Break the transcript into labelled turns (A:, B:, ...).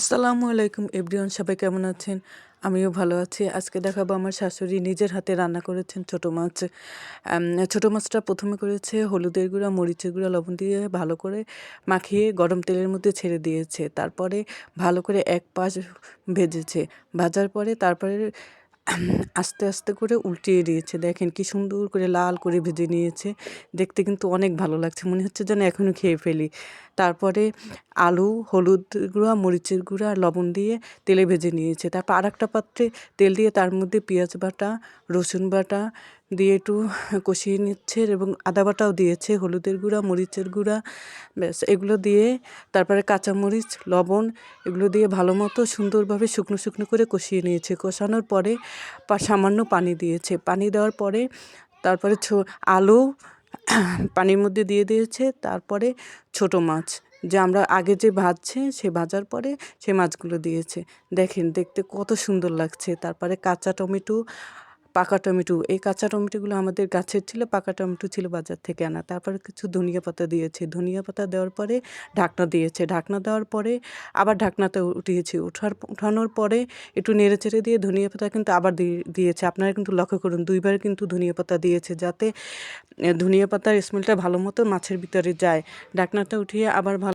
A: আসসালামু আলাইকুম এভরিওয়ান, সবাই কেমন আছেন? আমিও ভালো আছি। আজকে দেখাবো আমার শাশুড়ি নিজের হাতে রান্না করেছেন ছোটো মাছ। ছোটো মাছটা প্রথমে করেছে হলুদের গুঁড়া, মরিচের গুঁড়া, লবণ দিয়ে ভালো করে মাখিয়ে গরম তেলের মধ্যে ছেড়ে দিয়েছে। তারপরে ভালো করে এক পাশ ভেজেছে। ভাজার পরে তারপরে আস্তে আস্তে করে উল্টিয়ে দিয়েছে। দেখেন কি সুন্দর করে লাল করে ভেজে নিয়েছে। দেখতে কিন্তু অনেক ভালো লাগছে, মনে হচ্ছে যেন এখনই খেয়ে ফেলি। তারপরে আলু, হলুদ গুঁড়া, মরিচের গুঁড়া আর লবণ দিয়ে তেলে ভেজে নিয়েছে। তারপর আরেকটা পাত্রে তেল দিয়ে তার মধ্যে পেঁয়াজ বাটা, রসুন বাটা দিয়ে একটু কষিয়ে নিচ্ছে এবং আদা বাটাও দিয়েছে, হলুদের গুঁড়া, মরিচের গুঁড়া, ব্যাস এগুলো দিয়ে তারপরে কাঁচামরিচ, লবণ এগুলো দিয়ে ভালো মতো সুন্দরভাবে শুকনো শুকনো করে কষিয়ে নিয়েছে। কষানোর পরে সামান্য পানি দিয়েছে। পানি দেওয়ার পরে তারপরে আলু পানির মধ্যে দিয়ে দিয়েছে। তারপরে ছোটো মাছ যে আমরা আগে যে ভাজছে সে ভাজার পরে সে মাছগুলো দিয়েছে। দেখেন দেখতে কত সুন্দর লাগছে। তারপরে কাঁচা টমেটো, পাকা টমেটো, এই কাঁচা টমেটোগুলো আমাদের গাছের ছিল, পাকা টমেটো ছিল বাজার থেকে আনা। তারপরে কিছু ধনিয়া পাতা দিয়েছে। ধনিয়া পাতা দেওয়ার পরে ঢাকনা দিয়েছে। ঢাকনা দেওয়ার পরে আবার ঢাকনাতে উঠিয়েছে। উঠানোর পরে একটু নেড়েচেড়ে দিয়ে ধনিয়া পাতা কিন্তু আবার দিয়েছে। আপনারা কিন্তু লক্ষ্য করুন, দুইবার কিন্তু ধনিয়া পাতা দিয়েছে, যাতে ধনিয়া পাতার স্মেলটা ভালো মতো মাছের ভিতরে যায়। ঢাকনাটা উঠিয়ে আবার ভালো